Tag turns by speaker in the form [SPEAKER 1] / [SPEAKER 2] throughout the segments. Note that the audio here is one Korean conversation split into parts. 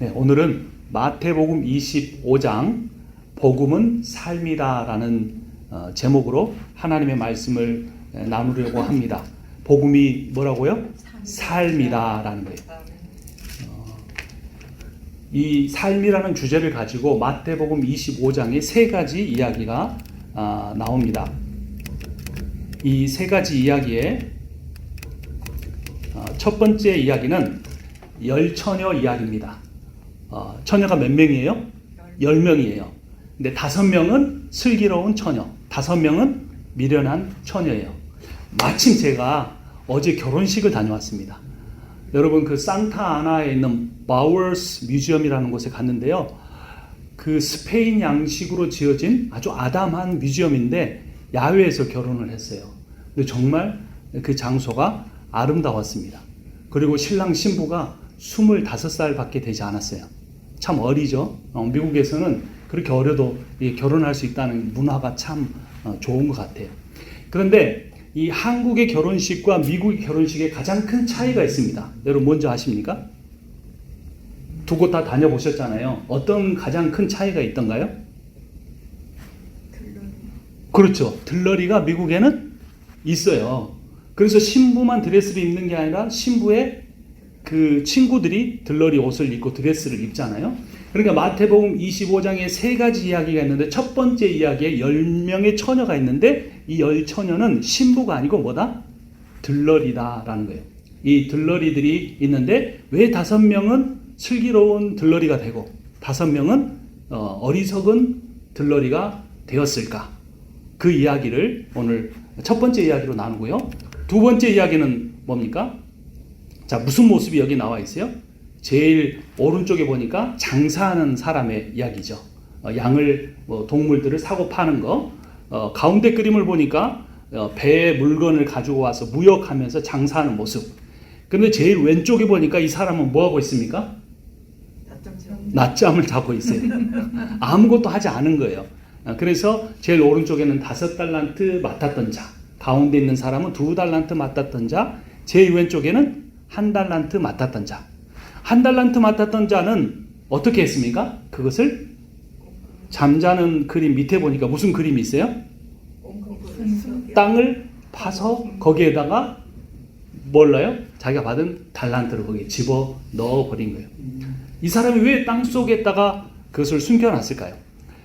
[SPEAKER 1] 네, 오늘은 마태복음 25장 복음은 삶이다라는 제목으로 하나님의 말씀을 나누려고 합니다. 복음이 뭐라고요? 삶이다라는 거예요. 이 삶이라는 주제를 가지고 마태복음 25장에 세 가지 이야기가 나옵니다. 이 세 가지 이야기의 첫 번째 이야기는 열처녀 이야기입니다. 처녀가 몇 명이에요? 10명이에요. 근데 5명은 슬기로운 처녀, 5명은 미련한 처녀예요. 마침 제가 어제 결혼식을 다녀왔습니다. 여러분, 그 산타아나에 있는 바우어스 뮤지엄이라는 곳에 갔는데요. 그 스페인 양식으로 지어진 아주 아담한 뮤지엄인데 야외에서 결혼을 했어요. 근데 정말 그 장소가 아름다웠습니다. 그리고 신랑 신부가 25살 밖에 되지 않았어요. 참 어리죠. 미국에서는 그렇게 어려도 결혼할 수 있다는 문화가 참 좋은 것 같아요. 그런데 이 한국의 결혼식과 미국의 결혼식에 가장 큰 차이가 있습니다. 여러분 뭔지 아십니까? 두 곳 다 다녀보셨잖아요. 어떤 가장 큰 차이가 있던가요? 그렇죠. 들러리가 미국에는 있어요. 그래서 신부만 드레스를 입는 게 아니라 신부의 그 친구들이 들러리 옷을 입고 드레스를 입잖아요. 그러니까 마태복음 25장에 세 가지 이야기가 있는데 첫 번째 이야기에 10명의 처녀가 있는데 이 10처녀는 신부가 아니고 뭐다? 들러리다라는 거예요. 이 들러리들이 있는데 왜 5명은 슬기로운 들러리가 되고 5명은 어리석은 들러리가 되었을까? 그 이야기를 오늘 첫 번째 이야기로 나누고요. 두 번째 이야기는 뭡니까? 자, 무슨 모습이 여기 나와 있어요? 제일 오른쪽에 보니까 장사하는 사람의 이야기죠. 양을, 동물들을 사고 파는 거. 가운데 그림을 보니까 배에 물건을 가지고 와서 무역하면서 장사하는 모습. 그런데 제일 왼쪽에 보니까 이 사람은 뭐 하고 있습니까? 낮잠을 자고 있어요. 아무것도 하지 않은 거예요. 그래서 제일 오른쪽에는 5달란트 맡았던 자, 가운데 있는 사람은 2달란트 맡았던 자, 제일 왼쪽에는 1달란트 맡았던 자. 1달란트 맡았던 자는 어떻게 했습니까? 그것을 잠자는 그림 밑에 보니까 무슨 그림이 있어요? 땅을 파서 거기에다가 몰라요? 자기가 받은 달란트를 거기에 집어 넣어버린 거예요. 이 사람이 왜 땅 속에다가 그것을 숨겨놨을까요?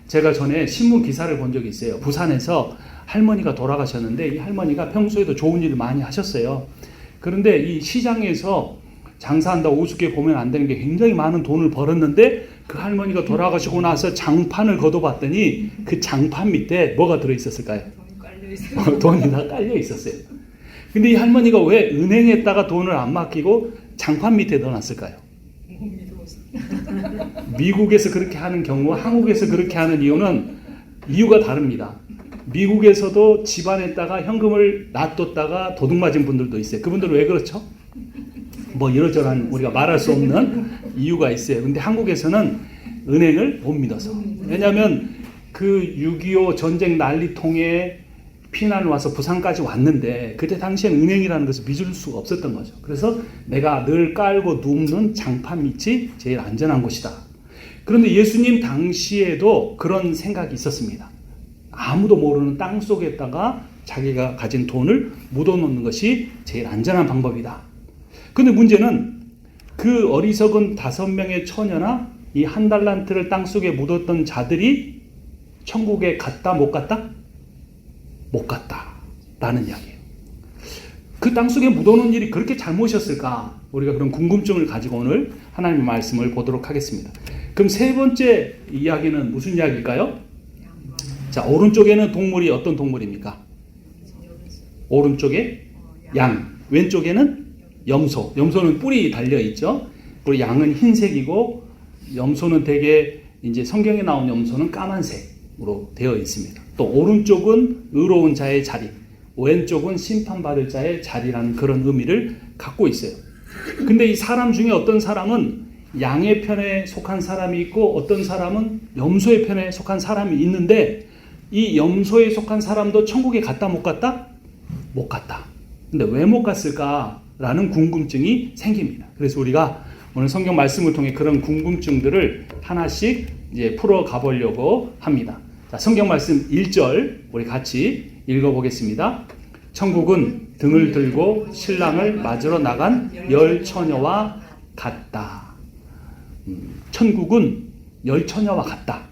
[SPEAKER 1] 제가 전에 신문 기사를 본 적이 있어요. 부산에서 할머니가 돌아가셨는데 이 할머니가 평소에도 좋은 일을 많이 하셨어요. 그런데 이 시장에서 장사한다고 우습게 보면 안 되는 게 굉장히 많은 돈을 벌었는데 그 할머니가 돌아가시고 나서 장판을 걷어봤더니 그 장판 밑에 뭐가 들어있었을까요? 돈이 다 깔려 있었어요. 근데 이 할머니가 왜 은행에다가 돈을 안 맡기고 장판 밑에 넣어놨을까요? 미국에서 그렇게 하는 경우와 한국에서 그렇게 하는 이유가 다릅니다. 미국에서도 집안에다가 현금을 놔뒀다가 도둑 맞은 분들도 있어요. 그분들은 왜 그렇죠? 뭐 이러저러한 우리가 말할 수 없는 이유가 있어요. 근데 한국에서는 은행을 못 믿어서. 왜냐하면 그 6.25 전쟁 난리통에 피난을 와서 부산까지 왔는데 그때 당시엔 은행이라는 것을 믿을 수가 없었던 거죠. 그래서 내가 늘 깔고 눕는 장판 밑이 제일 안전한 곳이다. 그런데 예수님 당시에도 그런 생각이 있었습니다. 아무도 모르는 땅 속에다가 자기가 가진 돈을 묻어놓는 것이 제일 안전한 방법이다. 근데 문제는 그 어리석은 5명의 처녀나 이 1달란트를 땅 속에 묻었던 자들이 천국에 갔다 못 갔다? 못 갔다라는 이야기예요. 그 땅 속에 묻어놓은 일이 그렇게 잘못이었을까? 우리가 그런 궁금증을 가지고 오늘 하나님의 말씀을 보도록 하겠습니다. 그럼 세 번째 이야기는 무슨 이야기일까요? 자, 오른쪽에는 동물이 어떤 동물입니까? 오른쪽에 양, 왼쪽에는 염소. 염소는 뿔이 달려있죠. 그리고 양은 흰색이고 염소는 되게 이제 성경에 나온 염소는 까만색으로 되어 있습니다. 또 오른쪽은 의로운 자의 자리, 왼쪽은 심판받을 자의 자리라는 그런 의미를 갖고 있어요. 근데 이 사람 중에 어떤 사람은 양의 편에 속한 사람이 있고 어떤 사람은 염소의 편에 속한 사람이 있는데 이 염소에 속한 사람도 천국에 갔다 못 갔다? 못 갔다. 근데 왜 못 갔을까라는 궁금증이 생깁니다. 그래서 우리가 오늘 성경 말씀을 통해 그런 궁금증들을 하나씩 이제 풀어 가보려고 합니다. 자, 성경 말씀 1절 우리 같이 읽어보겠습니다. 천국은 등을 들고 신랑을 맞으러 나간 열 처녀와 같다. 천국은 열 처녀와 같다.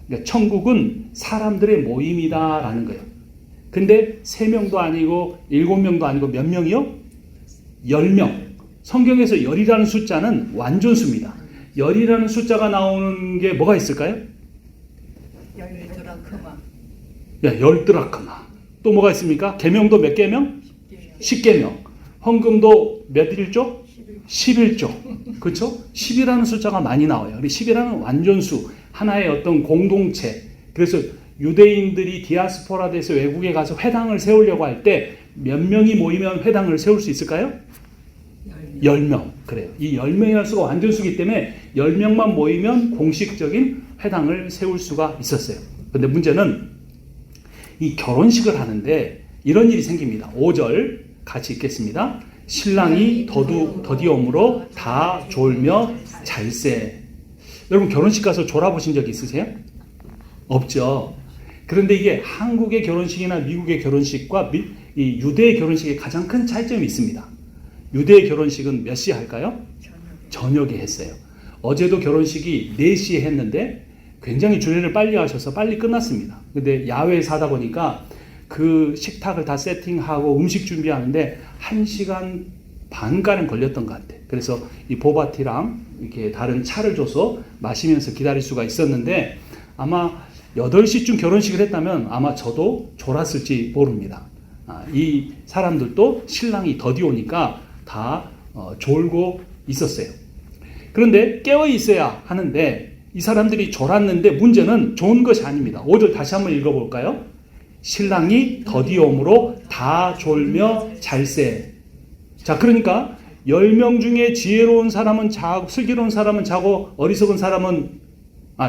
[SPEAKER 1] 그러니까 천국은 사람들의 모임이다라는 거예요. 근데 3명도 아니고 7명도 아니고 몇 명이요? 10명. 성경에서 열이라는 숫자는 완전수입니다. 열이라는 숫자가 나오는 게 뭐가 있을까요?
[SPEAKER 2] 열드라크마.
[SPEAKER 1] 네, 열드라크마. 또 뭐가 있습니까? 계명도 몇 계명? 10계명. 헌금도 몇 일조? 11조. 그렇죠? 10이라는 숫자가 많이 나와요. 10이라는 완전수, 하나의 어떤 공동체. 그래서 유대인들이 디아스포라 돼서 외국에 가서 회당을 세우려고 할 때 몇 명이 모이면 회당을 세울 수 있을까요? 10명. 그래요. 이 10명이라는 수가 완전수기 때문에 10명만 모이면 공식적인 회당을 세울 수가 있었어요. 근데 문제는 이 결혼식을 하는데 이런 일이 생깁니다. 5절 같이 읽겠습니다. 신랑이 더디옴으로 다 졸며 잘세. 여러분 결혼식 가서 졸아보신 적 있으세요? 없죠. 그런데 이게 한국의 결혼식이나 미국의 결혼식과 이 유대의 결혼식의 가장 큰 차이점이 있습니다. 유대의 결혼식은 몇 시에 할까요? 저녁에 했어요. 어제도 결혼식이 4시에 했는데 굉장히 주례를 빨리 하셔서 빨리 끝났습니다. 근데 야외에서 하다 보니까 그 식탁을 다 세팅하고 음식 준비하는데 1시간 반가량 걸렸던 것 같아요. 그래서 이 보바티랑 이렇게 다른 차를 줘서 마시면서 기다릴 수가 있었는데 아마 8시쯤 결혼식을 했다면 아마 저도 졸았을지 모릅니다. 이 사람들도 신랑이 더디 오니까 다 졸고 있었어요. 그런데 깨어 있어야 하는데 이 사람들이 졸았는데 문제는 좋은 것이 아닙니다. 5절 다시 한번 읽어볼까요? 신랑이 더디옴으로 다 졸며 잘세. 자, 그러니까 10명 중에 지혜로운 사람은 자고 슬기로운 사람은 자고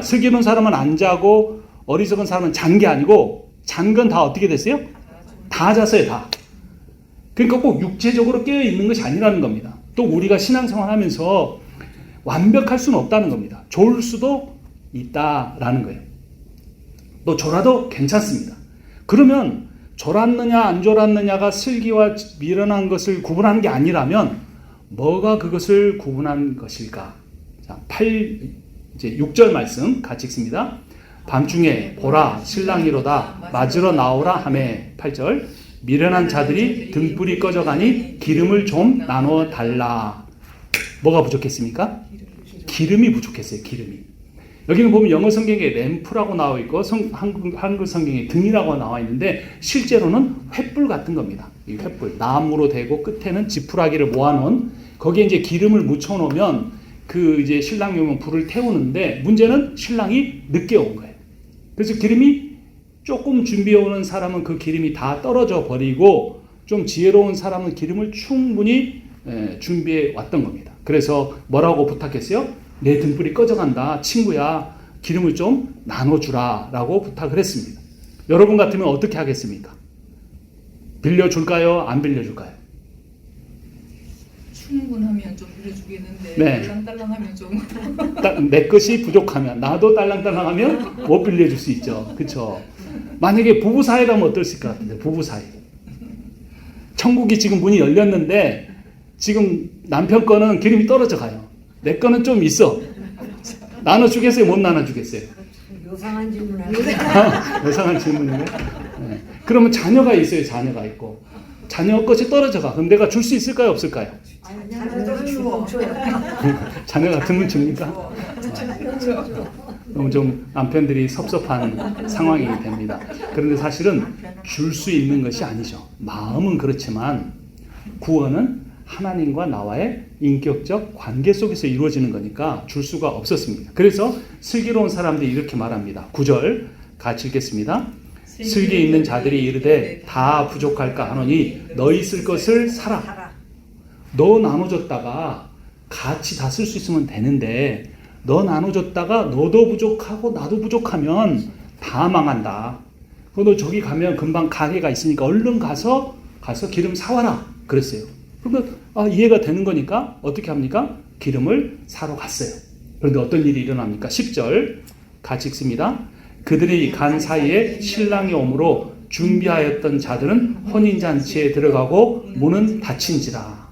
[SPEAKER 1] 슬기로운 사람은 안 자고 어리석은 사람은 잔 게 아니고 잔 건 다 어떻게 됐어요? 다 잤어요, 다. 그러니까 꼭 육체적으로 깨어 있는 것이 아니라는 겁니다. 또 우리가 신앙생활 하면서 완벽할 수는 없다는 겁니다. 졸 수도 있다라는 거예요. 또 졸아도 괜찮습니다. 그러면 졸았느냐 안 졸았느냐가 슬기와 미련한 것을 구분하는 게 아니라면 뭐가 그것을 구분한 것일까? 자, 6절 말씀 같이 읽습니다. 밤중에 보라 신랑이로다 맞으러 나오라 하매 8절 미련한 자들이 등불이 꺼져가니 기름을 좀 나눠 달라. 뭐가 부족했습니까? 기름이 부족했어요. 기름이. 여기는 보면 영어 성경에 램프라고 나와 있고 한글 성경에 등이라고 나와 있는데 실제로는 횃불 같은 겁니다. 이 횃불 나무로 되고 끝에는 지푸라기를 모아놓은 거기에 이제 기름을 묻혀놓으면 그 이제 신랑이 오면 불을 태우는데 문제는 신랑이 늦게 온 거예요. 그래서 기름이 조금 준비해 오는 사람은 그 기름이 다 떨어져 버리고 좀 지혜로운 사람은 기름을 충분히 준비해 왔던 겁니다. 그래서 뭐라고 부탁했어요? 내 등불이 꺼져간다. 친구야, 기름을 좀 나눠주라 라고 부탁을 했습니다. 여러분 같으면 어떻게 하겠습니까? 빌려줄까요? 안 빌려줄까요?
[SPEAKER 2] 충분하면 좀 빌려주겠는데
[SPEAKER 1] 네.
[SPEAKER 2] 딸랑딸랑하면 좀
[SPEAKER 1] 내 것이 부족하면 나도 딸랑딸랑하면 못 빌려줄 수 있죠. 그렇죠? 만약에 부부 사이라면 어떨 것 같은데 부부 사이. 천국이 지금 문이 열렸는데 지금 남편 거는 기름이 떨어져 가요. 내 거는 좀 있어. 나눠주겠어요? 못 나눠주겠어요?
[SPEAKER 3] 요상한 질문을
[SPEAKER 1] 요상한 질문이네. 네. 그러면 자녀가 있어요. 자녀가 있고 자녀 것이 떨어져 가. 그럼 내가 줄 수 있을까요? 없을까요? 자녀 같으면 줍니까? 너무 좀 남편들이 섭섭한 상황이 됩니다. 그런데 사실은 줄 수 있는 것이 아니죠. 마음은 그렇지만 구원은 하나님과 나와의 인격적 관계 속에서 이루어지는 거니까 줄 수가 없었습니다. 그래서 슬기로운 사람들이 이렇게 말합니다. 9절 같이 읽겠습니다. 슬기 있는 자들이 이르되 다 부족할까 하노니 너희 쓸 것을 사라. 너 나눠줬다가 같이 다 쓸 수 있으면 되는데 너 나눠줬다가 너도 부족하고 나도 부족하면 다 망한다. 너 저기 가면 금방 가게가 있으니까 얼른 가서 기름 사와라 그랬어요. 그러면 이해가 되는 거니까 어떻게 합니까? 기름을 사러 갔어요. 그런데 어떤 일이 일어납니까? 10절 같이 읽습니다. 그들이 간 사이에 신랑이 오므로 준비하였던 자들은 혼인잔치에 들어가고 문은 닫힌지라.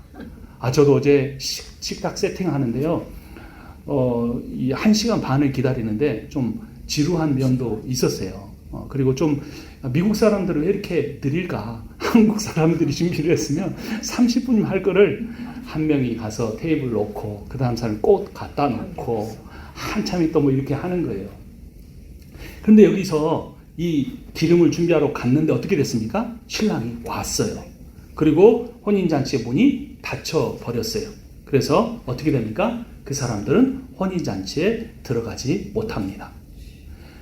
[SPEAKER 1] 저도 어제 식탁 세팅하는데요. 이 1시간 반을 기다리는데 좀 지루한 면도 있었어요. 그리고 좀 미국 사람들은 왜 이렇게 느릴까? 한국 사람들이 준비를 했으면 30분이면 할 거를 한 명이 가서 테이블 놓고 그 다음 사람 꽃 갖다 놓고 한참 있다 뭐 이렇게 하는 거예요. 그런데 여기서 이 기름을 준비하러 갔는데 어떻게 됐습니까? 신랑이 왔어요. 그리고 혼인잔치의 문이 닫혀 버렸어요. 그래서 어떻게 됩니까? 그 사람들은 혼인잔치에 들어가지 못합니다.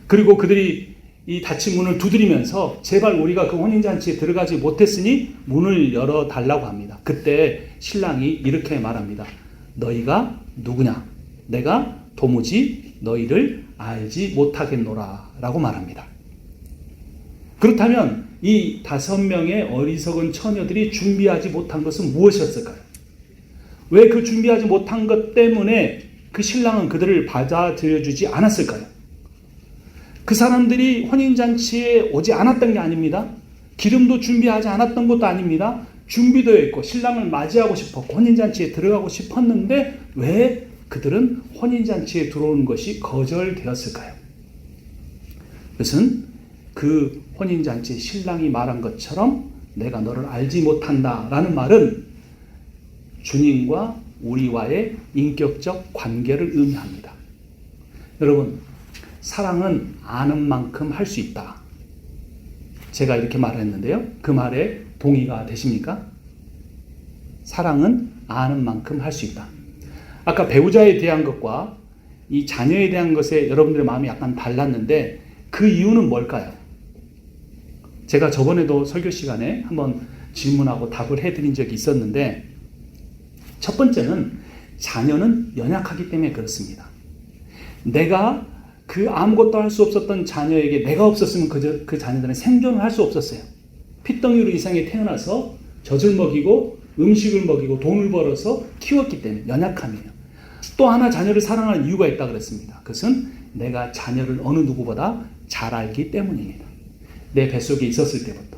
[SPEAKER 1] 그리고 그들이 이 닫힌 문을 두드리면서 제발 우리가 그 혼인잔치에 들어가지 못했으니 문을 열어달라고 합니다. 그때 신랑이 이렇게 말합니다. 너희가 누구냐? 내가 도무지 너희를 알지 못하겠노라 라고 말합니다. 그렇다면 이 5명의 어리석은 처녀들이 준비하지 못한 것은 무엇이었을까요? 왜 그 준비하지 못한 것 때문에 그 신랑은 그들을 받아들여주지 않았을까요? 그 사람들이 혼인잔치에 오지 않았던 게 아닙니다. 기름도 준비하지 않았던 것도 아닙니다. 준비되어 있고 신랑을 맞이하고 싶었고 혼인잔치에 들어가고 싶었는데 왜 그들은 혼인잔치에 들어오는 것이 거절되었을까요? 그것은 그 혼인잔치에 신랑이 말한 것처럼 내가 너를 알지 못한다라는 말은 주님과 우리와의 인격적 관계를 의미합니다. 여러분, 사랑은 아는 만큼 할 수 있다. 제가 이렇게 말했는데요. 그 말에 동의가 되십니까? 사랑은 아는 만큼 할 수 있다. 아까 배우자에 대한 것과 이 자녀에 대한 것에 여러분들의 마음이 약간 달랐는데 그 이유는 뭘까요? 제가 저번에도 설교 시간에 한번 질문하고 답을 해드린 적이 있었는데 첫 번째는 자녀는 연약하기 때문에 그렇습니다. 내가 그 아무것도 할 수 없었던 자녀에게 내가 없었으면 그 자녀들은 생존을 할 수 없었어요. 핏덩이로 이 세상에 태어나서 젖을 먹이고 음식을 먹이고 돈을 벌어서 키웠기 때문에 연약함이에요. 또 하나 자녀를 사랑하는 이유가 있다 그랬습니다. 그것은 내가 자녀를 어느 누구보다 잘 알기 때문입니다. 내 뱃속에 있었을 때부터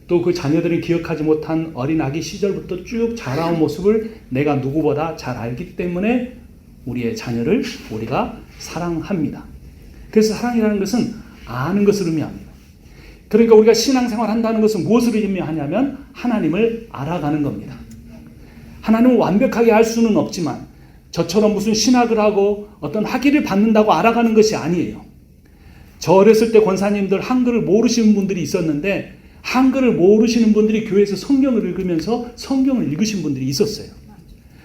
[SPEAKER 1] 또 그 자녀들이 기억하지 못한 어린 아기 시절부터 쭉 자라온 모습을 내가 누구보다 잘 알기 때문에 우리의 자녀를 우리가 사랑합니다. 그래서 사랑이라는 것은 아는 것을 의미합니다. 그러니까 우리가 신앙생활 한다는 것은 무엇을 의미하냐면 하나님을 알아가는 겁니다. 하나님을 완벽하게 알 수는 없지만 저처럼 무슨 신학을 하고 어떤 학위를 받는다고 알아가는 것이 아니에요. 저 어렸을 때 권사님들 한글을 모르시는 분들이 있었는데 한글을 모르시는 분들이 교회에서 성경을 읽으면서 성경을 읽으신 분들이 있었어요.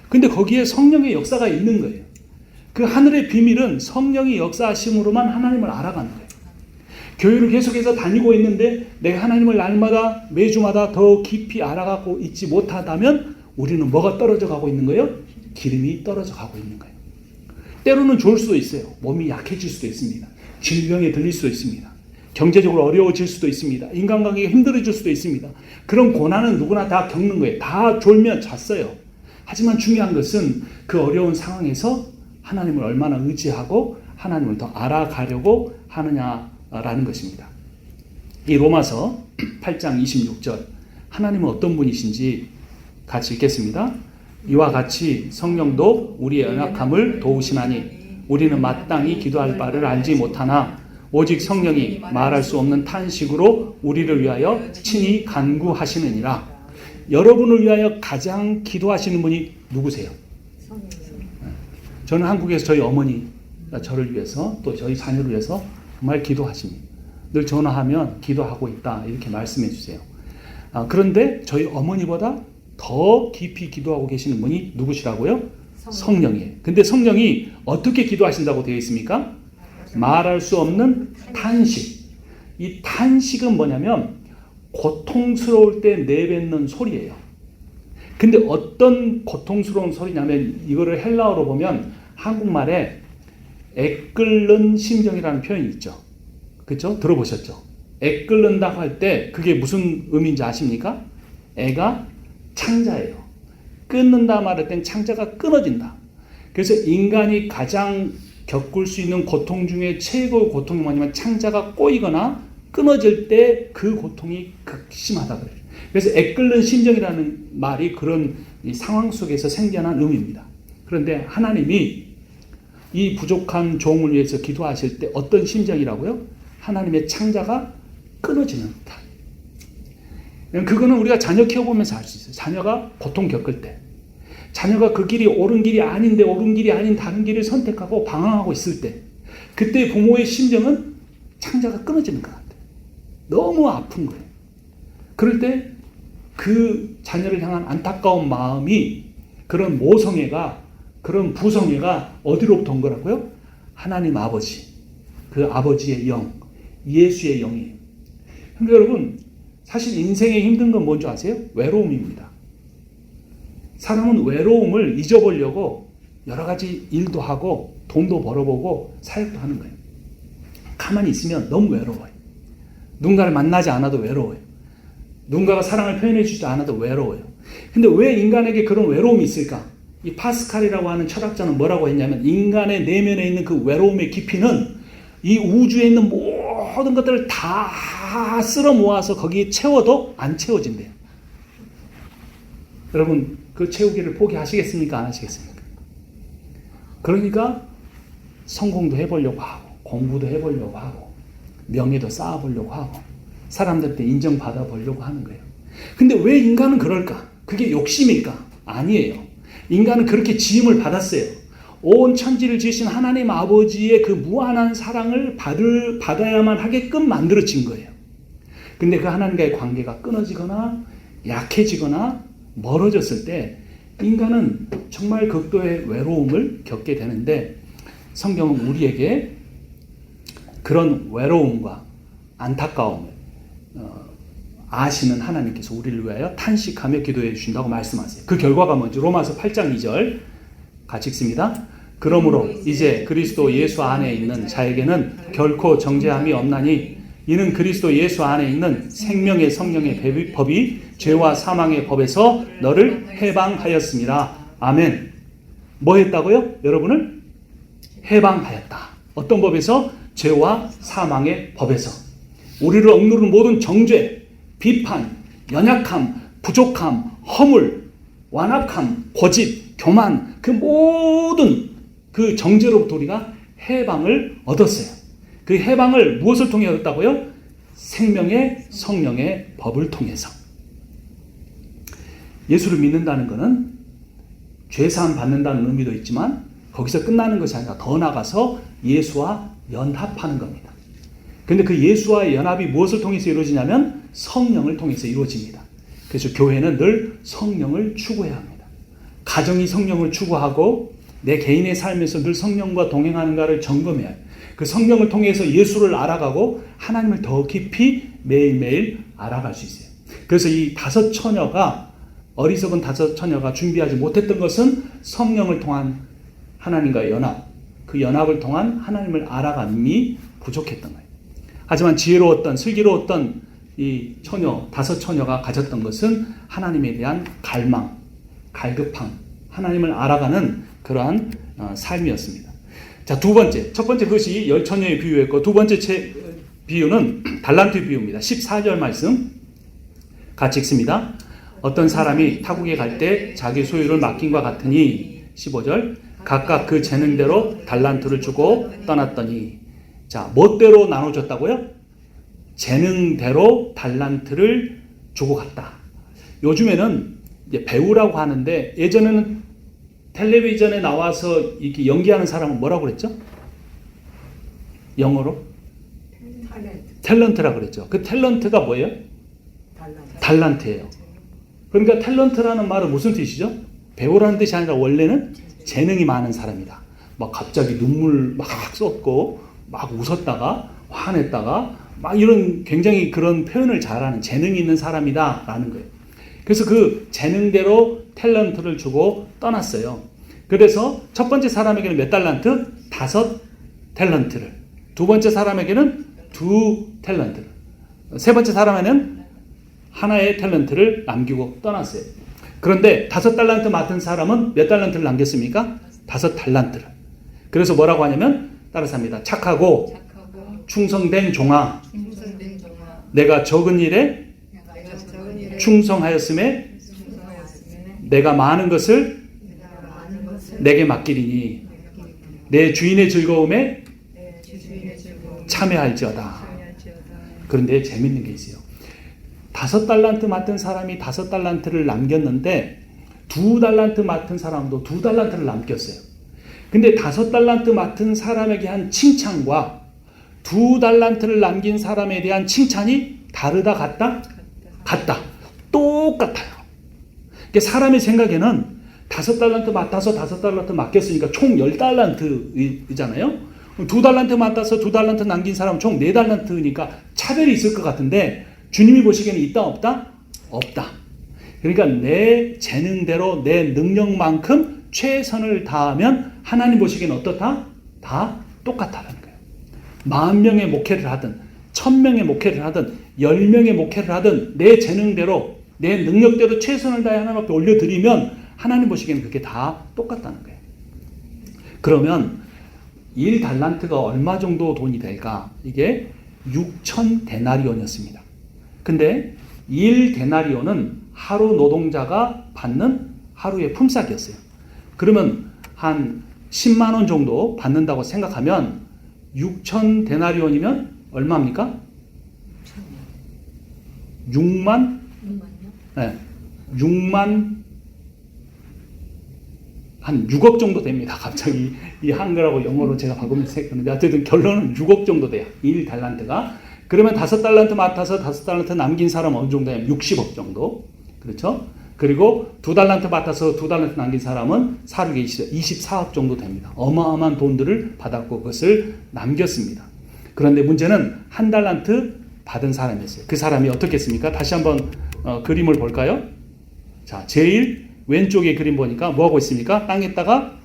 [SPEAKER 1] 근데 거기에 성령의 역사가 있는 거예요. 그 하늘의 비밀은 성령이 역사하심으로만 하나님을 알아가는 거예요. 교회를 계속해서 다니고 있는데 내가 하나님을 날마다 매주마다 더 깊이 알아가고 있지 못하다면 우리는 뭐가 떨어져 가고 있는 거예요? 기름이 떨어져 가고 있는 거예요. 때로는 좋을 수도 있어요. 몸이 약해질 수도 있습니다. 질병에 들릴 수도 있습니다. 경제적으로 어려워질 수도 있습니다. 인간관계가 힘들어질 수도 있습니다. 그런 고난은 누구나 다 겪는 거예요. 다 졸면 잤어요. 하지만 중요한 것은 그 어려운 상황에서 하나님을 얼마나 의지하고 하나님을 더 알아가려고 하느냐라는 것입니다. 이 로마서 8장 26절 하나님은 어떤 분이신지 같이 읽겠습니다. 이와 같이 성령도 우리의 연약함을 도우시나니 우리는 마땅히 기도할 바를 알지 못하나 오직 성령이 말할 수 없는 탄식으로 우리를 위하여 친히 간구하시느니라. 여러분을 위하여 가장 기도하시는 분이 누구세요? 저는 한국에서 저희 어머니 저를 위해서 또 저희 자녀를 위해서 정말 기도하십니다. 늘 전화하면 기도하고 있다 이렇게 말씀해 주세요. 그런데 저희 어머니보다 더 깊이 기도하고 계시는 분이 누구시라고요? 성령이에요. 근데 성령이 어떻게 기도하신다고 되어 있습니까? 말할 수 없는 탄식. 이 탄식은 뭐냐면 고통스러울 때 내뱉는 소리예요. 근데 어떤 고통스러운 소리냐면 이거를 헬라어로 보면 한국말에 애끓는 심정이라는 표현이 있죠. 그렇죠? 들어보셨죠? 애끓는다고 할 때 그게 무슨 의미인지 아십니까? 애가 창자예요. 끊는다 말할 땐 창자가 끊어진다. 그래서 인간이 가장 겪을 수 있는 고통 중에 최고의 고통이 뭐냐면 창자가 꼬이거나 끊어질 때 그 고통이 극심하다 그래요. 그래서 애끓는 심정이라는 말이 그런 이 상황 속에서 생겨난 의미입니다. 그런데 하나님이 이 부족한 종을 위해서 기도하실 때 어떤 심정이라고요? 하나님의 창자가 끊어지는 듯한. 그거는 우리가 자녀 키워보면서 알 수 있어요. 자녀가 고통 겪을 때, 자녀가 그 길이 옳은 길이 아닌데 옳은 길이 아닌 다른 길을 선택하고 방황하고 있을 때, 그때 부모의 심정은 창자가 끊어지는 것 같아요. 너무 아픈 거예요. 그럴 때 그 자녀를 향한 안타까운 마음이, 그런 모성애가, 그런 부성애가 어디로부터 온 거라고요? 하나님 아버지, 그 아버지의 영, 예수의 영이에요. 근데 여러분, 사실 인생에 힘든 건 뭔지 아세요? 외로움입니다. 사람은 외로움을 잊어보려고 여러 가지 일도 하고 돈도 벌어보고 사역도 하는 거예요. 가만히 있으면 너무 외로워요. 누군가를 만나지 않아도 외로워요. 누군가가 사랑을 표현해 주지 않아도 외로워요. 근데 왜 인간에게 그런 외로움이 있을까? 이 파스칼이라고 하는 철학자는 뭐라고 했냐면, 인간의 내면에 있는 그 외로움의 깊이는 이 우주에 있는 모든 것들을 다 쓸어 모아서 거기에 채워도 안 채워진대요. 여러분, 그 채우기를 포기하시겠습니까? 안 하시겠습니까? 그러니까 성공도 해보려고 하고, 공부도 해보려고 하고, 명예도 쌓아보려고 하고, 사람들한테 인정받아 보려고 하는 거예요. 근데 왜 인간은 그럴까? 그게 욕심일까? 아니에요. 인간은 그렇게 지음을 받았어요. 온 천지를 지으신 하나님 아버지의 그 무한한 사랑을 받아야만 하게끔 만들어진 거예요. 근데 그 하나님과의 관계가 끊어지거나 약해지거나 멀어졌을 때 인간은 정말 극도의 외로움을 겪게 되는데, 성경은 우리에게 그런 외로움과 안타까움을 아시는 하나님께서 우리를 위하여 탄식하며 기도해 주신다고 말씀하세요. 그 결과가 뭔지 로마서 8장 2절 같이 읽습니다. 그러므로 이제 그리스도 예수 안에 있는 자에게는 결코 정죄함이 없나니, 이는 그리스도 예수 안에 있는 생명의 성령의 법이 죄와 사망의 법에서 너를 해방하였습니다. 아멘. 뭐 했다고요? 여러분을 해방하였다. 어떤 법에서? 죄와 사망의 법에서. 우리를 억누르는 모든 정죄, 비판, 연약함, 부족함, 허물, 완악함, 고집, 교만, 그 모든 그 정죄로부터 우리가 해방을 얻었어요. 그 해방을 무엇을 통해 얻었다고요? 생명의 성령의 법을 통해서. 예수를 믿는다는 것은 죄사함 받는다는 의미도 있지만 거기서 끝나는 것이 아니라 더 나아가서 예수와 연합하는 겁니다. 그런데 그 예수와의 연합이 무엇을 통해서 이루어지냐면 성령을 통해서 이루어집니다. 그래서 교회는 늘 성령을 추구해야 합니다. 가정이 성령을 추구하고 내 개인의 삶에서 늘 성령과 동행하는가를 점검해야 해요. 그 성령을 통해서 예수를 알아가고 하나님을 더 깊이 매일매일 알아갈 수 있어요. 그래서 이 다섯 처녀가, 어리석은 다섯 처녀가 준비하지 못했던 것은 성령을 통한 하나님과의 연합, 그 연합을 통한 하나님을 알아감이 부족했던 거예요. 하지만 지혜로웠던, 슬기로웠던 이 처녀, 다섯 처녀가 가졌던 것은 하나님에 대한 갈망, 갈급함, 하나님을 알아가는 그러한 삶이었습니다. 자, 두 번째, 첫 번째 그것이 열 처녀의 비유였고, 두 번째 비유는 달란트 비유입니다. 14절 말씀 같이 읽습니다. 어떤 사람이 타국에 갈 때 자기 소유를 맡긴과 같으니, 15절, 각각 그 재능대로 달란트를 주고 떠났더니. 자, 멋대로 나눠줬다고요? 재능대로 달란트를 주고 갔다. 요즘에는 이제 배우라고 하는데, 예전에는 텔레비전에 나와서 이렇게 연기하는 사람은 뭐라고 그랬죠? 영어로? 탤런트라고 그랬죠. 그 탤런트가 뭐예요? 달란트예요. 그러니까 탤런트라는 말은 무슨 뜻이죠? 배우라는 뜻이 아니라 원래는 재능이 많은 사람이다. 막 갑자기 눈물 막 쏟고 막 웃었다가 화냈다가 막 이런 굉장히 그런 표현을 잘하는 재능이 있는 사람이다 라는 거예요. 그래서 그 재능대로 탤런트를 주고 떠났어요. 그래서 첫 번째 사람에게는 몇 달란트? 5 탤런트를. 두 번째 사람에게는 2 탤런트를. 세 번째 사람에는 하나의 탤런트를 남기고 떠났어요. 그런데 5 달란트 맡은 사람은 몇 달란트를 남겼습니까? 5달란트를. 그래서 뭐라고 하냐면 따라서 합니다. 착하고 충성된 종아,
[SPEAKER 2] 충성된 종아,
[SPEAKER 1] 내가 적은 일에
[SPEAKER 2] 내가 적은 일에
[SPEAKER 1] 충성하였음에 내가 많은 것을 내게 맡기리니 내 주인의 즐거움에
[SPEAKER 2] 주인의 즐거움
[SPEAKER 1] 참여할지어다. 그런데 재밌는 게 있어요. 5달란트 맡은 사람이 5달란트를 남겼는데 2달란트 맡은 사람도 2달란트를 남겼어요. 근데 5달란트 맡은 사람에게 한 칭찬과 2달란트를 남긴 사람에 대한 칭찬이 다르다 같다? 같다. 똑같아요. 그러니까 사람의 생각에는 5달란트 맡아서 5달란트 맡겼으니까 총 10달란트이잖아요. 2달란트 맡아서 2달란트 남긴 사람은 총 4달란트니까 차별이 있을 것 같은데 주님이 보시기에는 있다 없다? 없다. 그러니까 내 재능대로 내 능력만큼 최선을 다하면 하나님 보시기에는 어떻다? 다 똑같다는 거예요. 10,000명의 목회를 하든 1,000명의 목회를 하든 10명의 목회를 하든 내 재능대로 내 능력대로 최선을 다해 하나님 앞에 올려드리면 하나님 보시기에는 그게 다 똑같다는 거예요. 그러면 1달란트가 얼마 정도 돈이 될까? 이게 6,000데나리온이었습니다. 근데 1데나리온은 하루 노동자가 받는 하루의 품삯이었어요. 그러면 한 10만 원 정도 받는다고 생각하면 6,000데나리온이면 얼마입니까? 6만? 네, 6만 한 6억 정도 됩니다. 갑자기 이 한글하고 영어로 제가 바꾸면서 했는데 어쨌든 결론은 6억 정도 돼요. 1달란트가. 그러면 5달란트 맡아서 5달란트 남긴 사람은 어느 정도 되냐면 60억 정도. 그렇죠? 그리고 2달란트 맡아서 2달란트 남긴 사람은 사륙에 24억 정도 됩니다. 어마어마한 돈들을 받았고 그것을 남겼습니다. 그런데 문제는 1달란트 받은 사람이었어요. 그 사람이 어떻게 했습니까? 다시 한번 그림을 볼까요? 자, 제일 왼쪽에 그림 보니까 뭐하고 있습니까? 땅에다가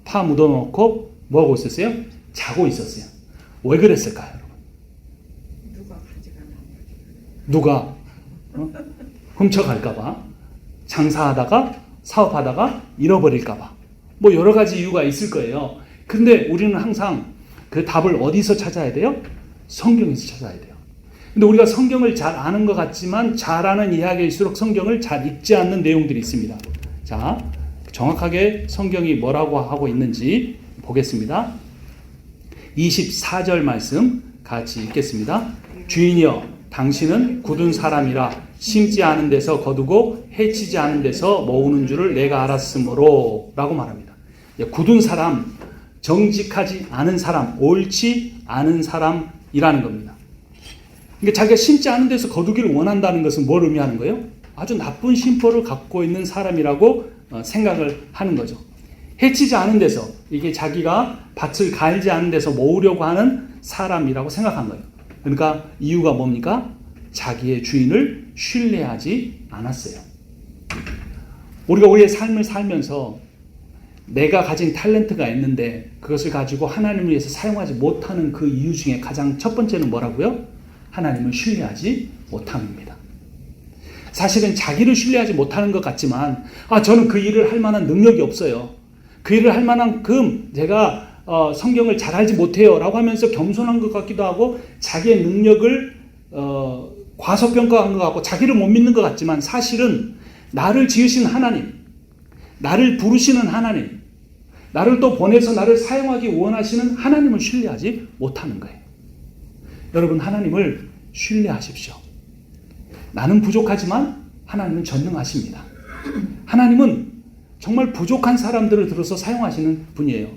[SPEAKER 1] 파 묻어놓고 뭐하고 있었어요? 자고 있었어요. 왜 그랬을까요, 여러분? 누가 훔쳐갈까봐, 장사하다가 사업하다가 잃어버릴까봐, 뭐 여러 가지 이유가 있을 거예요. 근데 우리는 항상 그 답을 어디서 찾아야 돼요? 성경에서 찾아야 돼요. 근데 우리가 성경을 잘 아는 것 같지만 잘 아는 이야기일수록 성경을 잘 읽지 않는 내용들이 있습니다. 자, 정확하게 성경이 뭐라고 하고 있는지 보겠습니다. 24절 말씀 같이 읽겠습니다. 주인이여, 당신은 굳은 사람이라 심지 않은 데서 거두고 해치지 않은 데서 모으는 줄을 내가 알았으므로 라고 말합니다. 굳은 사람, 정직하지 않은 사람, 옳지 않은 사람이라는 겁니다. 그러니까 자기가 심지 않은 데서 거두기를 원한다는 것은 뭘 의미하는 거예요? 아주 나쁜 심보를 갖고 있는 사람이라고 생각을 하는 거죠. 해치지 않은 데서, 이게 자기가 밭을 갈지 않은 데서 모으려고 하는 사람이라고 생각한 거예요. 그러니까 이유가 뭡니까? 자기의 주인을 신뢰하지 않았어요. 우리가 우리의 삶을 살면서 내가 가진 탤런트가 있는데 그것을 가지고 하나님을 위해서 사용하지 못하는 그 이유 중에 가장 첫 번째는 뭐라고요? 하나님을 신뢰하지 못함입니다. 사실은 자기를 신뢰하지 못하는 것 같지만 저는 그 일을 할 만한 능력이 없어요. 그 일을 할 만큼 제가 성경을 잘 알지 못해요 라고 하면서 겸손한 것 같기도 하고 자기의 능력을 과소평가한 것 같고 자기를 못 믿는 것 같지만 사실은 나를 지으신 하나님, 나를 부르시는 하나님, 나를 또 보내서 나를 사용하기 원하시는 하나님을 신뢰하지 못하는 거예요. 여러분, 하나님을 신뢰하십시오. 나는 부족하지만 하나님은 전능하십니다. 하나님은 정말 부족한 사람들을 들어서 사용하시는 분이에요.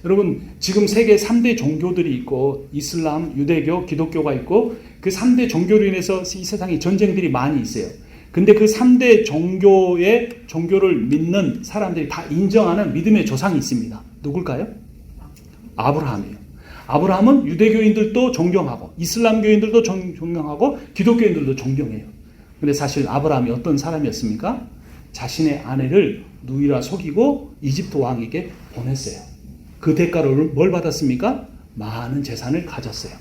[SPEAKER 1] 여러분, 지금 세계 3대 종교들이 있고 이슬람, 유대교, 기독교가 있고 그 3대 종교로 인해서 이 세상에 전쟁들이 많이 있어요. 근데 그 3대 종교를 믿는 사람들이 다 인정하는 믿음의 조상이 있습니다. 누굴까요? 아브라함이에요. 아브라함은 유대교인들도 존경하고 이슬람교인들도 존경하고 기독교인들도 존경해요. 근데 사실 아브라함이 어떤 사람이었습니까? 자신의 아내를 누이라 속이고 이집트 왕에게 보냈어요. 그 대가로 뭘 받았습니까? 많은 재산을 가졌어요.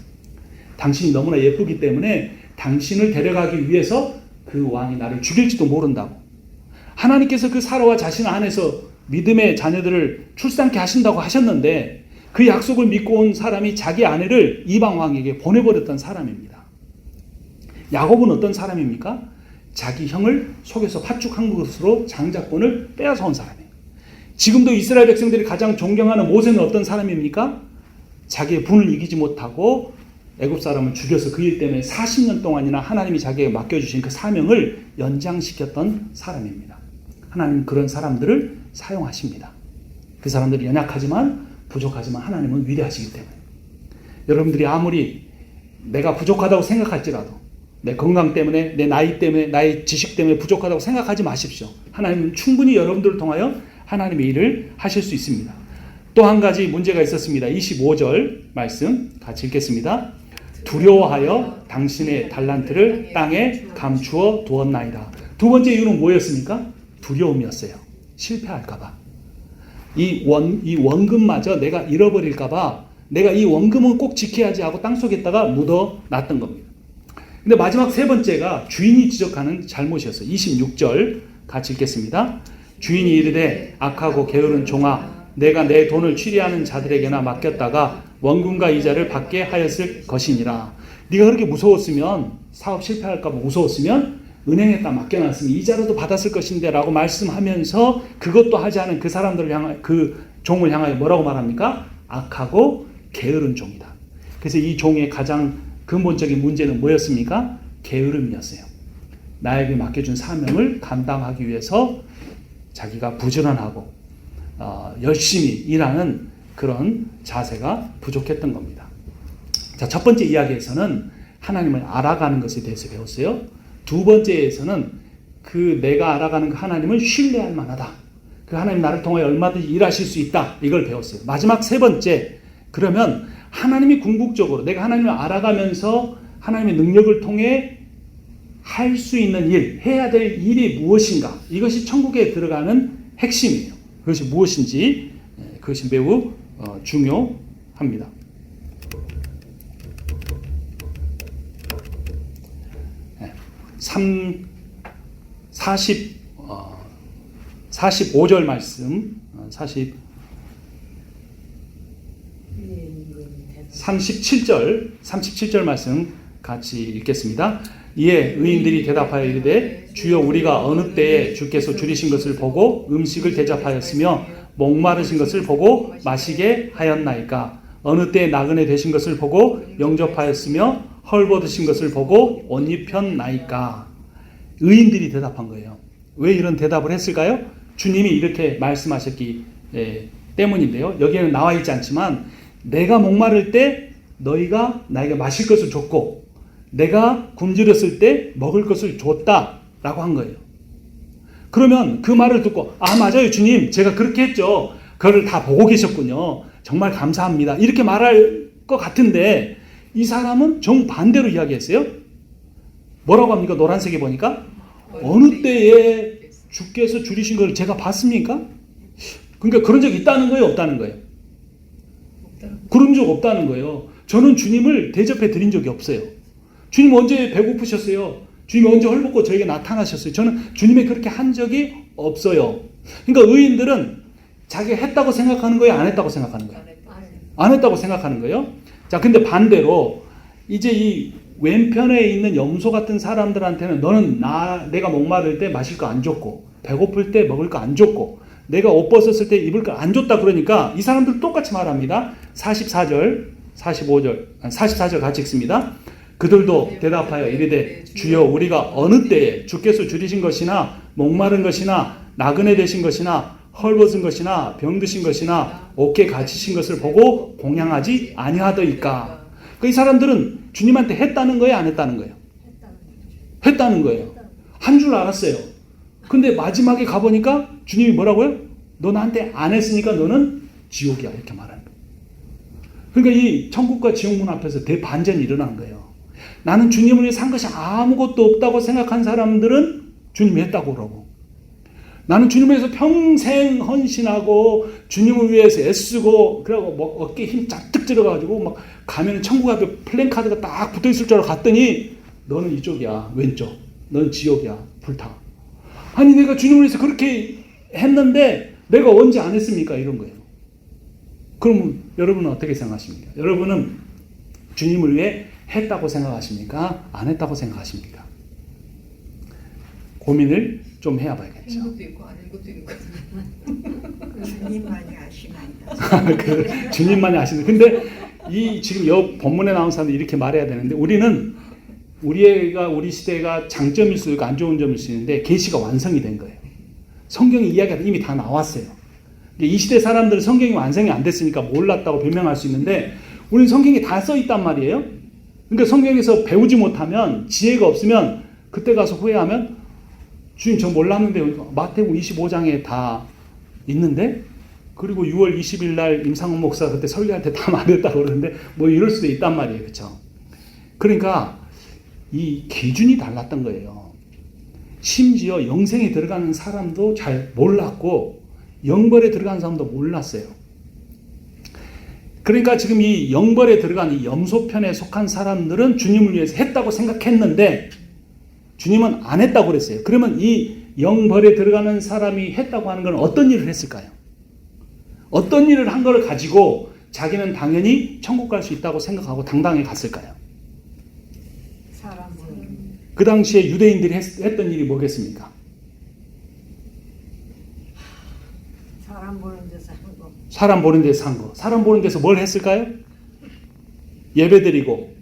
[SPEAKER 1] 당신이 너무나 예쁘기 때문에 당신을 데려가기 위해서 그 왕이 나를 죽일지도 모른다고. 하나님께서 그 사라와 자신 안에서 믿음의 자녀들을 출산케 하신다고 하셨는데 그 약속을 믿고 온 사람이 자기 아내를 이방 왕에게 보내버렸던 사람입니다. 야곱은 어떤 사람입니까? 자기 형을 속여서 파축한 것으로 장자권을 빼앗아 온 사람이에요. 지금도 이스라엘 백성들이 가장 존경하는 모세는 어떤 사람입니까? 자기의 분을 이기지 못하고 애굽 사람을 죽여서 그 일 때문에 40년 동안이나 하나님이 자기에게 맡겨주신 그 사명을 연장시켰던 사람입니다. 하나님은 그런 사람들을 사용하십니다. 그 사람들이 연약하지만 부족하지만 하나님은 위대하시기 때문에 여러분들이 아무리 내가 부족하다고 생각할지라도 내 건강 때문에 내 나이 때문에 나의 지식 때문에 부족하다고 생각하지 마십시오. 하나님은 충분히 여러분들을 통하여 하나님의 일을 하실 수 있습니다. 또 한 가지 문제가 있었습니다. 25절 말씀 같이 읽겠습니다. 두려워하여 당신의 달란트를 땅에 감추어 두었나이다. 두 번째 이유는 뭐였습니까? 두려움이었어요. 실패할까봐. 이 원금마저 내가 잃어버릴까봐 내가 이 원금은 꼭 지켜야지 하고 땅속에다가 묻어놨던 겁니다. 근데 마지막 세 번째가 주인이 지적하는 잘못이었어요. 26절 같이 읽겠습니다. 주인이 이르되 악하고 게으른 종아 내가 내 돈을 취리하는 자들에게나 맡겼다가 원금과 이자를 받게 하였을 것이니라. 네가 그렇게 무서웠으면 사업 실패할까 봐 무서웠으면 은행에다 맡겨놨으면 이자라도 받았을 것인데 라고 말씀하면서 그것도 하지 않은 그 사람들을 향하여 그 종을 향하여 뭐라고 말합니까? 악하고 게으른 종이다. 그래서 이 종의 가장 근본적인 문제는 뭐였습니까? 게으름이었어요. 나에게 맡겨준 사명을 감당하기 위해서 자기가 부지런하고 열심히 일하는 그런 자세가 부족했던 겁니다. 자, 첫 번째 이야기에서는 하나님을 알아가는 것에 대해서 배웠어요. 두 번째에서는 그 내가 알아가는 그 하나님을 신뢰할 만하다. 그 하나님 나를 통하여 얼마든지 일하실 수 있다. 이걸 배웠어요. 마지막 세 번째, 그러면 하나님이 궁극적으로 내가 하나님을 알아가면서 하나님의 능력을 통해 할 수 있는 일, 해야 될 일이 무엇인가? 이것이 천국에 들어가는 핵심이에요. 그것이 무엇인지 그것이 매우 중요합니다. 45절 말씀 37절 말씀 같이 읽겠습니다. 이에 의인들이 대답하여 이르되 주여 우리가 어느 때에 주께서 줄이신 것을 보고 음식을 대접하였으며 목마르신 것을 보고 마시게 하였나이까? 어느 때에 나그네 되신 것을 보고 영접하였으며 헐벗으신 것을 보고 옷 입혔나이까? 의인들이 대답한 거예요. 왜 이런 대답을 했을까요? 주님이 이렇게 말씀하셨기 때문인데요. 여기에는 나와 있지 않지만 내가 목마를 때 너희가 나에게 마실 것을 줬고 내가 굶주렸을 때 먹을 것을 줬다라고 한 거예요. 그러면 그 말을 듣고 맞아요 주님 제가 그렇게 했죠. 그걸 다 보고 계셨군요. 정말 감사합니다. 이렇게 말할 것 같은데 이 사람은 정반대로 이야기했어요. 뭐라고 합니까? 노란색에 보니까 어느 때에 주께서 줄이신 걸 제가 봤습니까? 그러니까 그런 적 있다는 거예요? 없다는 거예요? 그런 적 없다는 거예요. 저는 주님을 대접해 드린 적이 없어요. 주님 언제 배고프셨어요? 주님 언제 헐벗고 저에게 나타나셨어요? 저는 주님이 그렇게 한 적이 없어요. 그러니까 의인들은 자기가 했다고 생각하는 거예요? 안 했다고 생각하는 거예요? 안 했다고 생각하는 거예요? 자, 근데 반대로 이제 이 왼편에 있는 염소 같은 사람들한테는 너는 내가 목마를 때 마실 거 안 줬고 배고플 때 먹을 거 안 줬고 내가 옷 벗었을 때 입을 거 안 줬다 그러니까 이 사람들 똑같이 말합니다. 44절, 44절 같이 읽습니다. 그들도 대답하여 이르되 주여 우리가 어느 때에 주께서 줄이신 것이나 목마른 것이나 나그네 되신 것이나 헐벗은 것이나 병드신 것이나 옥에 갇히신 것을 보고 공양하지 아니하더이까? 이 사람들은 주님한테 했다는 거예요? 안 했다는 거예요? 했다는 거예요. 한 줄 알았어요. 근데 마지막에 가보니까 주님이 뭐라고요? 너 나한테 안 했으니까 너는 지옥이야 이렇게 말하는 거예요. 그러니까 이 천국과 지옥문 앞에서 대반전이 일어난 거예요. 나는 주님을 위해 산 것이 아무것도 없다고 생각한 사람들은 주님이 했다고 그러고 나는 주님을 위해서 평생 헌신하고 주님을 위해서 애쓰고 그러고 뭐 어깨에 힘 쫙 들어가지고 막 가면 천국 앞에 플랜카드가 딱 붙어있을 줄 알고 갔더니 너는 이쪽이야 왼쪽 너는 지옥이야 불타. 아니 내가 주님을 위해서 그렇게 했는데 내가 언제 안 했습니까? 이런 거예요. 그러면 여러분은 어떻게 생각하십니까? 여러분은 주님을 위해 했다고 생각하십니까? 안 했다고 생각하십니까? 고민을 좀 해봐야겠죠.
[SPEAKER 2] 한 것도 있고 아닌 것도 있고.
[SPEAKER 3] 주님만이 아시나이다.
[SPEAKER 1] 그 주님만이 아시는. 근데 이 지금 여 본문에 나온 사람들이 이렇게 말해야 되는데 우리 시대가 장점일 수도 있고 안 좋은 점일 수 있는데 계시가 완성이 된 거예요. 성경의 이야기가 이미 다 나왔어요. 이 시대 사람들은 성경이 완성이 안 됐으니까 몰랐다고 변명할 수 있는데 우리는 성경이 다 써 있단 말이에요. 그러니까 성경에서 배우지 못하면 지혜가 없으면 그때 가서 후회하면 주님 저 몰랐는데 마태복음 25장에 다 있는데 그리고 6월 20일 날 임상훈 목사가 그때 설교할 때 다 말했다고 그러는데 뭐 이럴 수도 있단 말이에요. 그렇죠? 그러니까 이 기준이 달랐던 거예요. 심지어 영생에 들어가는 사람도 잘 몰랐고 영벌에 들어가는 사람도 몰랐어요. 그러니까 지금 이 영벌에 들어간 이 염소편에 속한 사람들은 주님을 위해서 했다고 생각했는데 주님은 안 했다고 그랬어요. 그러면 이 영벌에 들어가는 사람이 했다고 하는 건 어떤 일을 했을까요? 어떤 일을 한 걸 가지고 자기는 당연히 천국 갈 수 있다고 생각하고 당당히 갔을까요? 그 당시에 유대인들이 했던 일이 뭐겠습니까?
[SPEAKER 3] 사람 보는 데서 한 거.
[SPEAKER 1] 사람 보는 데서 한 거. 사람 보는 데서 뭘 했을까요? 예배 드리고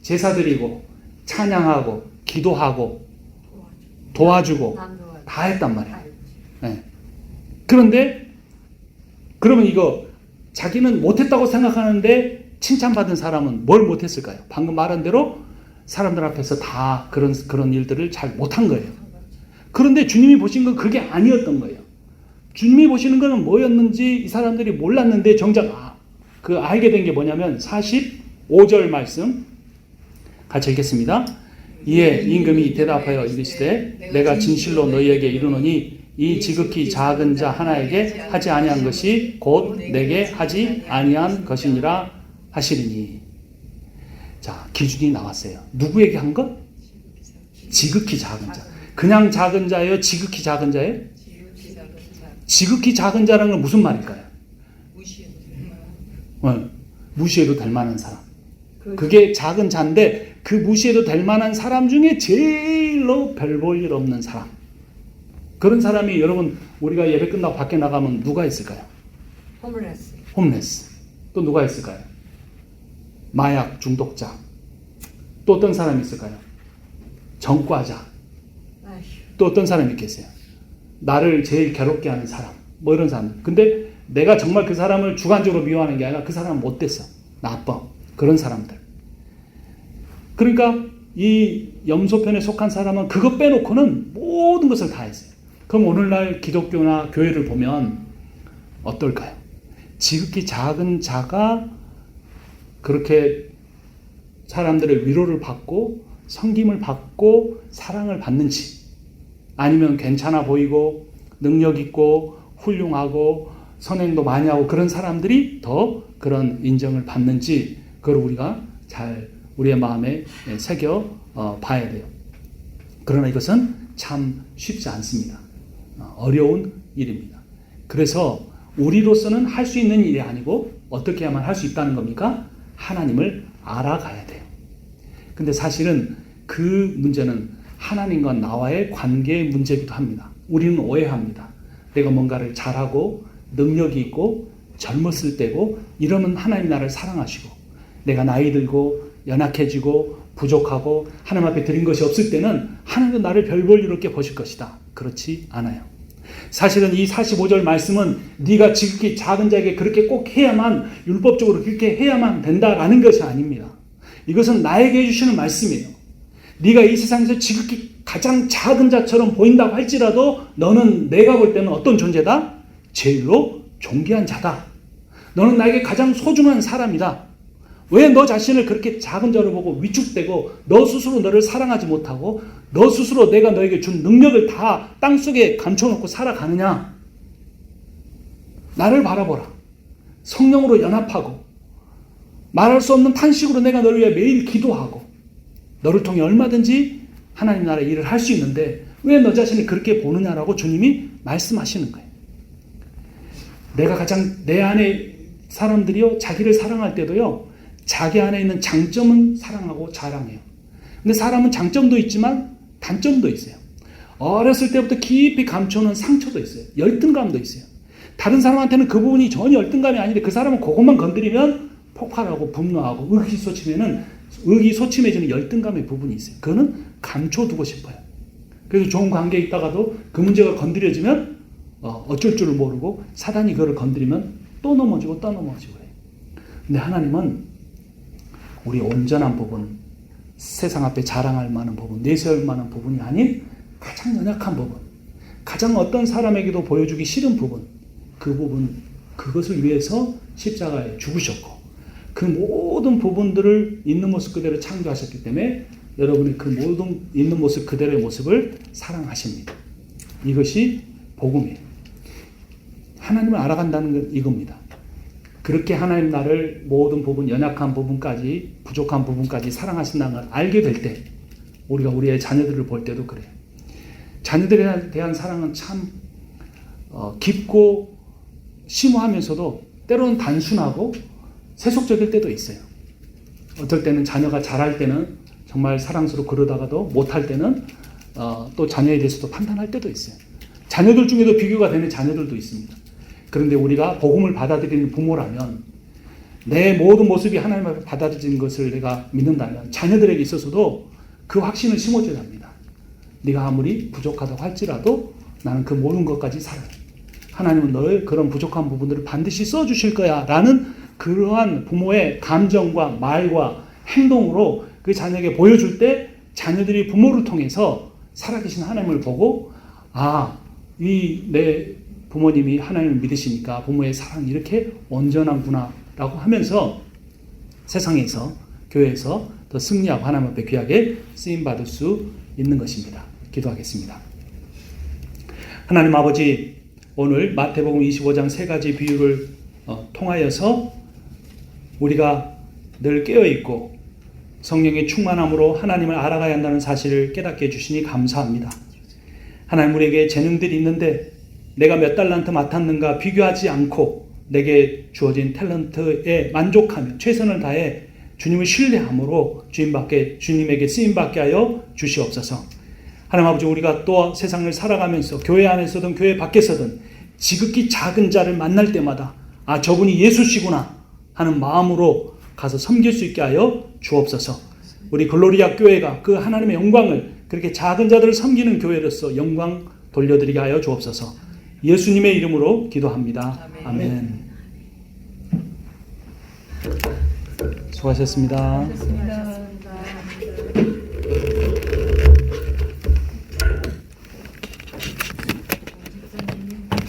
[SPEAKER 1] 제사 드리고 찬양하고 기도하고 도와주고 다 했단 말이에요. 네. 그런데 그러면 이거 자기는 못했다고 생각하는데 칭찬받은 사람은 뭘 못했을까요? 방금 말한 대로 사람들 앞에서 다 그런 일들을 잘 못한 거예요. 그런데 주님이 보신 건 그게 아니었던 거예요. 주님이 보시는 것은 뭐였는지 이 사람들이 몰랐는데 정작 알게 된 게 뭐냐면 45절 말씀 같이 읽겠습니다. 이에 임금이 대답하여 이르시되 내가 진실로 너희에게 이르노니 이 지극히 작은 자 하나에게 하지 아니한 것이 곧 내게 하지 아니한 것이니라 하시리니. 자, 기준이 나왔어요. 누구에게 한 것? 지극히 작은 자. 그냥 작은 자예요? 지극히 작은 자예요? 지극히 작은 자라는 건 무슨 말일까요? 무시해도 될 만한 사람. 그게 작은 자인데 그 무시해도 될 만한 사람 중에 제일로 별 볼 일 없는 사람. 그런 사람이 여러분 우리가 예배 끝나고 밖에 나가면 누가 있을까요? 홈레스. 또 누가 있을까요? 마약 중독자. 또 어떤 사람이 있을까요? 전과자. 또 어떤 사람이 있겠어요? 나를 제일 괴롭게 하는 사람. 뭐 이런 사람. 근데 내가 정말 그 사람을 주관적으로 미워하는 게 아니라 그 사람은 못됐어. 나빠. 그런 사람들. 그러니까 이 염소편에 속한 사람은 그거 빼놓고는 모든 것을 다 했어요. 그럼 오늘날 기독교나 교회를 보면 어떨까요? 지극히 작은 자가 그렇게 사람들의 위로를 받고 섬김을 받고 사랑을 받는지, 아니면 괜찮아 보이고 능력 있고 훌륭하고 선행도 많이 하고 그런 사람들이 더 그런 인정을 받는지, 그걸 우리가 잘 우리의 마음에 새겨 봐야 돼요. 그러나 이것은 참 쉽지 않습니다. 어려운 일입니다. 그래서 우리로서는 할 수 있는 일이 아니고 어떻게 하면 할 수 있다는 겁니까? 하나님을 알아가야 돼요. 근데 사실은 그 문제는 하나님과 나와의 관계의 문제이기도 합니다. 우리는 오해합니다. 내가 뭔가를 잘하고 능력이 있고 젊었을 때고 이러면 하나님 나를 사랑하시고, 내가 나이 들고 연약해지고 부족하고 하나님 앞에 드린 것이 없을 때는 하나님도 나를 별 볼 일 없게 보실 것이다. 그렇지 않아요. 사실은 이 45절 말씀은 네가 지극히 작은 자에게 그렇게 꼭 해야만, 율법적으로 그렇게 해야만 된다라는 것이 아닙니다. 이것은 나에게 해주시는 말씀이에요. 네가 이 세상에서 지극히 가장 작은 자처럼 보인다고 할지라도 너는 내가 볼 때는 어떤 존재다? 제일로 존귀한 자다. 너는 나에게 가장 소중한 사람이다. 왜 너 자신을 그렇게 작은 자로 보고 위축되고 너 스스로 너를 사랑하지 못하고 너 스스로 내가 너에게 준 능력을 다 땅속에 감춰놓고 살아가느냐? 나를 바라보라. 성령으로 연합하고 말할 수 없는 탄식으로 내가 너를 위해 매일 기도하고 너를 통해 얼마든지 하나님 나라의 일을 할 수 있는데 왜 너 자신이 그렇게 보느냐라고 주님이 말씀하시는 거예요. 내가 가장 내 안에 사람들이요 자기를 사랑할 때도요 자기 안에 있는 장점은 사랑하고 자랑해요. 근데 사람은 장점도 있지만 단점도 있어요. 어렸을 때부터 깊이 감춰놓은 상처도 있어요. 열등감도 있어요. 다른 사람한테는 그 부분이 전혀 열등감이 아닌데 그 사람은 그것만 건드리면 폭발하고 분노하고 의기소침해지는 열등감의 부분이 있어요. 그거는 감춰두고 싶어요. 그래서 좋은 관계에 있다가도 그 문제가 건드려지면 어쩔 줄을 모르고 사단이 그거를 건드리면 또 넘어지고 또 넘어지고 해요. 근데 하나님은 우리 온전한 부분, 세상 앞에 자랑할 만한 부분, 내세울 만한 부분이 아닌 가장 연약한 부분, 가장 어떤 사람에게도 보여주기 싫은 부분, 그 부분, 그것을 위해서 십자가에 죽으셨고 그 모든 부분들을 있는 모습 그대로 창조하셨기 때문에 여러분이 그 모든 있는 모습 그대로의 모습을 사랑하십니다. 이것이 복음이에요. 하나님을 알아간다는 건 이겁니다. 그렇게 하나님 나를 모든 부분, 연약한 부분까지, 부족한 부분까지 사랑하신다는 걸 알게 될 때 우리가 우리의 자녀들을 볼 때도 그래요. 자녀들에 대한 사랑은 참 깊고 심오하면서도 때로는 단순하고 세속적일 때도 있어요. 어떨 때는 자녀가 잘할 때는 정말 사랑스럽고 그러다가도 못할 때는 또 자녀에 대해서도 판단할 때도 있어요. 자녀들 중에도 비교가 되는 자녀들도 있습니다. 그런데 우리가 복음을 받아들이는 부모라면 내 모든 모습이 하나님 앞에 받아들인 것을 내가 믿는다면 자녀들에게 있어서도 그 확신을 심어줘야 합니다. 네가 아무리 부족하다고 할지라도 나는 그 모든 것까지 살아요. 하나님은 너의 그런 부족한 부분들을 반드시 써주실 거야 라는 그러한 부모의 감정과 말과 행동으로 그 자녀에게 보여줄 때 자녀들이 부모를 통해서 살아계신 하나님을 보고 이 내 부모님이 하나님을 믿으시니까 부모의 사랑이 이렇게 온전한구나 라고 하면서 세상에서 교회에서 더 승리하고 하나님 앞에 귀하게 쓰임받을 수 있는 것입니다. 기도하겠습니다. 하나님 아버지, 오늘 마태복음 25장 세 가지 비유를 통하여서 우리가 늘 깨어있고 성령의 충만함으로 하나님을 알아가야 한다는 사실을 깨닫게 해주시니 감사합니다. 하나님, 우리에게 재능들이 있는데 내가 몇 달란트 맡았는가 비교하지 않고 내게 주어진 탤런트에 만족하며 최선을 다해 주님을 신뢰함으로 주님에게 쓰임받게 하여 주시옵소서. 하나님 아버지, 우리가 또 세상을 살아가면서 교회 안에서든 교회 밖에서든 지극히 작은 자를 만날 때마다 저분이 예수시구나 하는 마음으로 가서 섬길 수 있게 하여 주옵소서. 우리 글로리아 교회가 그 하나님의 영광을 그렇게 작은 자들을 섬기는 교회로서 영광 돌려드리게 하여 주옵소서. 예수님의 이름으로 기도합니다. 아멘. 수고하셨습니다.
[SPEAKER 2] 고맙습니다.